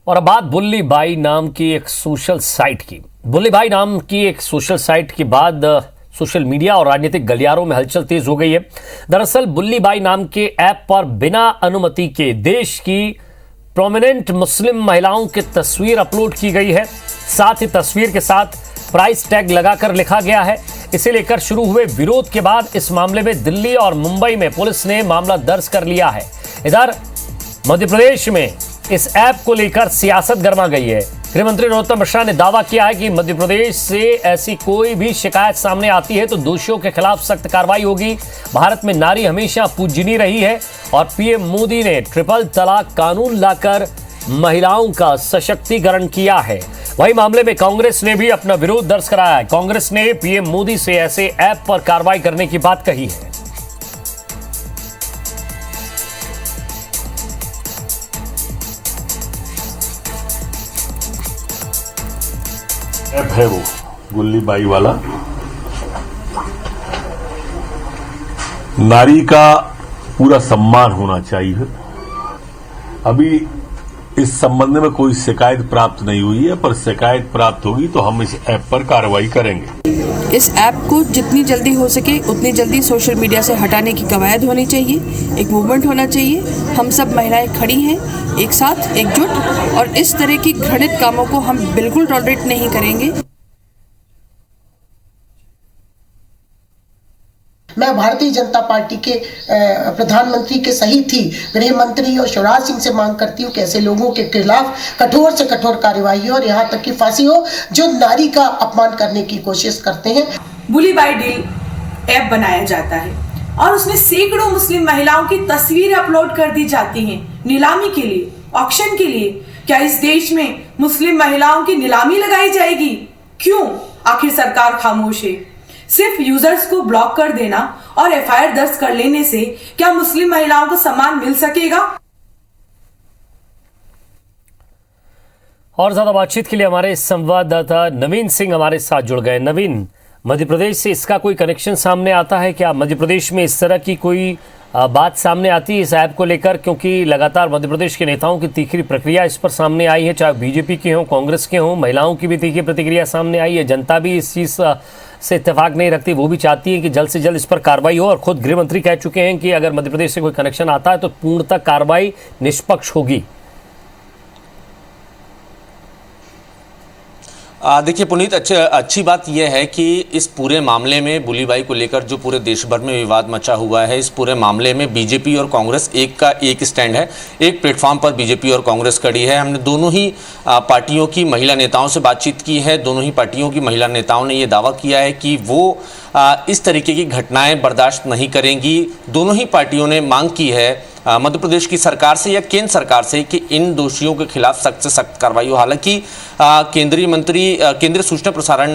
और अब बात बुल्ली बाई नाम की एक सोशल साइट की। बुल्ली बाई नाम की एक सोशल साइट के बाद सोशल मीडिया और राजनीतिक गलियारों में हलचल तेज हो गई है। दरअसल बुल्ली बाई नाम के ऐप पर बिना अनुमति के देश की प्रोमिनेंट मुस्लिम महिलाओं की तस्वीर अपलोड की गई है। साथ ही तस्वीर के साथ प्राइस टैग लगाकर लिखा गया है। इसे लेकर शुरू हुए विरोध के बाद इस मामले में दिल्ली और मुंबई में पुलिस ने मामला दर्ज कर लिया है। इधर मध्य प्रदेश में इस ऐप को लेकर सियासत गर्मा गई है। गृह मंत्री नरोत्तम मिश्रा ने दावा किया है कि मध्य प्रदेश से ऐसी कोई भी शिकायत सामने आती है तो दोषियों के खिलाफ सख्त कार्रवाई होगी। भारत में नारी हमेशा पूज्यनीय रही है और पीएम मोदी ने ट्रिपल तलाक कानून लाकर महिलाओं का सशक्तिकरण किया है। वही मामले में कांग्रेस ने भी अपना विरोध दर्ज कराया है। कांग्रेस ने पीएम मोदी से ऐसे ऐप पर कार्रवाई करने की बात कही है। ऐप है वो बुल्ली बाई वाला। नारी का पूरा सम्मान होना चाहिए। अभी इस संबंध में कोई शिकायत प्राप्त नहीं हुई है, पर शिकायत प्राप्त होगी तो हम इस ऐप पर कार्रवाई करेंगे। इस ऐप को जितनी जल्दी हो सके उतनी जल्दी सोशल मीडिया से हटाने की कवायद होनी चाहिए। एक मूवमेंट होना चाहिए। हम सब महिलाएं खड़ी हैं एक साथ एकजुट, और इस तरह की घृणित कामों को हम बिल्कुल टॉलरेट नहीं करेंगे। मैं भारतीय जनता पार्टी के प्रधानमंत्री के सहित ही गृह मंत्री और शिवराज सिंह से मांग करती हूँ कि ऐसे लोगों के खिलाफ कठोर से कठोर कार्रवाई हो और यहाँ तक की फांसी हो जो नारी का अपमान करने की कोशिश करते हैं। बुल्ली बाई डील ऐप बनाया जाता है और उसमें सैकड़ों मुस्लिम महिलाओं की तस्वीरें अपलोड कर दी जाती हैं नीलामी के लिए, ऑक्शन के लिए। क्या इस देश में मुस्लिम महिलाओं की नीलामी लगाई जाएगी? क्यों आखिर सरकार खामोश है? सिर्फ यूजर्स को ब्लॉक कर देना और एफआईआर दर्ज कर लेने से क्या मुस्लिम महिलाओं को सम्मान मिल सकेगा? और ज्यादा बातचीत के लिए हमारे संवाददाता नवीन सिंह हमारे साथ जुड़ गए। नवीन, मध्य प्रदेश से इसका कोई कनेक्शन सामने आता है क्या? मध्य प्रदेश में इस तरह की कोई बात सामने आती है इस ऐप को लेकर? क्योंकि लगातार मध्य प्रदेश के नेताओं की तीखी प्रतिक्रिया इस पर सामने आई है, चाहे बीजेपी के हों, कांग्रेस के हों। महिलाओं की भी तीखी प्रतिक्रिया सामने आई है। जनता भी इस चीज़ से इत्तेफाक नहीं रखती, वो भी चाहती है कि जल्द से जल्द इस पर कार्रवाई हो। और खुद गृह मंत्री कह चुके हैं कि अगर मध्य प्रदेश से कोई कनेक्शन आता है तो पूर्णतः कार्रवाई निष्पक्ष होगी। देखिए पुनीत, अच्छी बात यह है कि इस पूरे मामले में बुल्ली बाई को लेकर जो पूरे देश भर में विवाद मचा हुआ है, इस पूरे मामले में बीजेपी और कांग्रेस एक का एक स्टैंड है। एक प्लेटफॉर्म पर बीजेपी और कांग्रेस खड़ी है। हमने दोनों ही पार्टियों की महिला नेताओं से बातचीत की है। दोनों ही पार्टियों की महिला नेताओं ने ये दावा किया है कि वो इस तरीके की घटनाएं बर्दाश्त नहीं करेंगी। दोनों ही पार्टियों ने मांग की है मध्य प्रदेश की सरकार से या केंद्र सरकार से कि इन दोषियों के खिलाफ सख्त से सख्त कार्रवाई हो। हालांकि केंद्रीय सूचना प्रसारण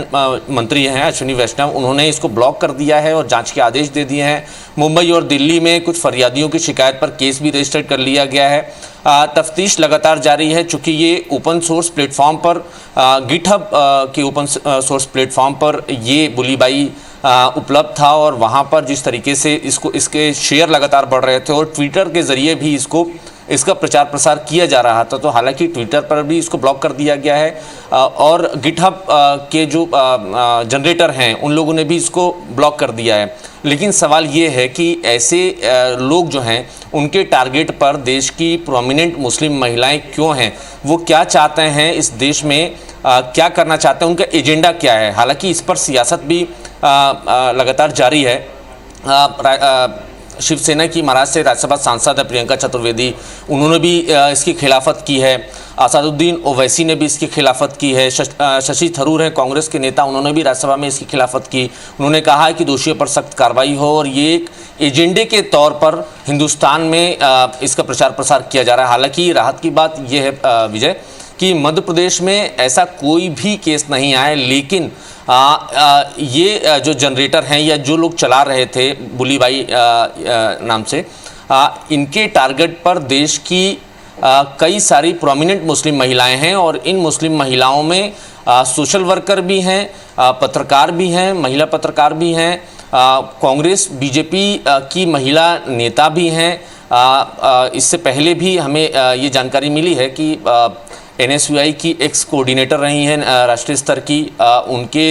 मंत्री हैं अश्विनी वैष्णव, उन्होंने इसको ब्लॉक कर दिया है और जांच के आदेश दे दिए हैं। मुंबई और दिल्ली में कुछ फरियादियों की शिकायत पर केस भी रजिस्टर्ड कर लिया गया है। तफ्तीश लगातार जारी है। चूँकि ये ओपन सोर्स प्लेटफॉर्म पर गिटहब के ओपन सोर्स प्लेटफॉर्म पर ये बुल्ली बाई उपलब्ध था और वहाँ पर जिस तरीके से इसके शेयर लगातार बढ़ रहे थे और ट्विटर के ज़रिए भी इसका प्रचार प्रसार किया जा रहा था। तो हालांकि ट्विटर पर भी इसको ब्लॉक कर दिया गया है और गिटहब के जो जनरेटर हैं उन लोगों ने भी इसको ब्लॉक कर दिया है। लेकिन सवाल ये है कि ऐसे लोग जो हैं उनके टारगेट पर देश की प्रोमिनेंट मुस्लिम महिलाएं क्यों हैं? वो क्या चाहते हैं इस देश में, क्या करना चाहते हैं, उनका एजेंडा क्या है? हालांकि इस पर सियासत भी लगातार जारी है। शिवसेना की महाराष्ट्र से राज्यसभा सांसद है प्रियंका चतुर्वेदी, उन्होंने भी इसकी खिलाफत की है। असादुद्दीन ओवैसी ने भी इसकी खिलाफत की है। शशि थरूर हैं कांग्रेस के नेता, उन्होंने भी राज्यसभा में इसकी खिलाफत की। उन्होंने कहा है कि दोषियों पर सख्त कार्रवाई हो और ये एक एजेंडे के तौर पर हिंदुस्तान में इसका प्रचार प्रसार किया जा रहा है। हालांकि राहत की बात यह है विजय कि मध्य प्रदेश में ऐसा कोई भी केस नहीं आया, लेकिन ये जो जनरेटर हैं या जो लोग चला रहे थे बुल्ली बाई नाम से, इनके टारगेट पर देश की कई सारी प्रोमिनेंट मुस्लिम महिलाएं हैं और इन मुस्लिम महिलाओं में सोशल वर्कर भी हैं, पत्रकार भी हैं, महिला पत्रकार भी हैं, कांग्रेस बीजेपी की महिला नेता भी हैं। इससे पहले भी हमें ये जानकारी मिली है कि NSUI की एक्स कोऑर्डिनेटर रही हैं राष्ट्रीय स्तर की, उनके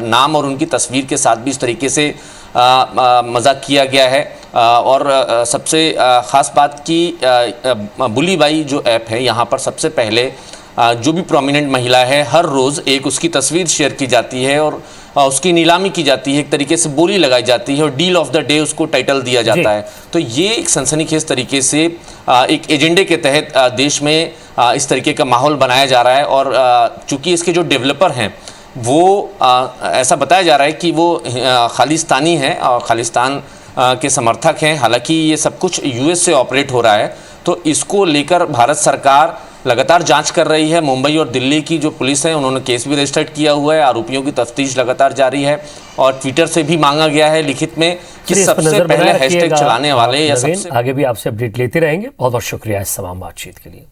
नाम और उनकी तस्वीर के साथ भी इस तरीके से मजाक किया गया है। और सबसे ख़ास बात की बुली बाई जो ऐप है, यहाँ पर सबसे पहले जो भी प्रोमिनेंट महिला है हर रोज़ एक उसकी तस्वीर शेयर की जाती है और उसकी नीलामी की जाती है, एक तरीके से बोली लगाई जाती है और डील ऑफ द डे उसको टाइटल दिया जाता है। तो ये एक सनसनीखेज तरीके से एक एजेंडे के तहत देश में इस तरीके का माहौल बनाया जा रहा है। और चूंकि इसके जो डेवलपर हैं वो ऐसा बताया जा रहा है कि वो खालिस्तानी हैं और खालिस्तान के समर्थक हैं। हालांकि ये सब कुछ US से ऑपरेट हो रहा है, तो इसको लेकर भारत सरकार लगातार जांच कर रही है। मुंबई और दिल्ली की जो पुलिस है उन्होंने केस भी रजिस्टर्ड किया हुआ है, आरोपियों की तफ्तीश लगातार जारी है। और ट्विटर से भी मांगा गया है लिखित में कि सबसे पहले हैशटैग चलाने वाले या सबसे आगे भी आपसे अपडेट लेते रहेंगे। बहुत बहुत शुक्रिया इस तमाम बातचीत के लिए।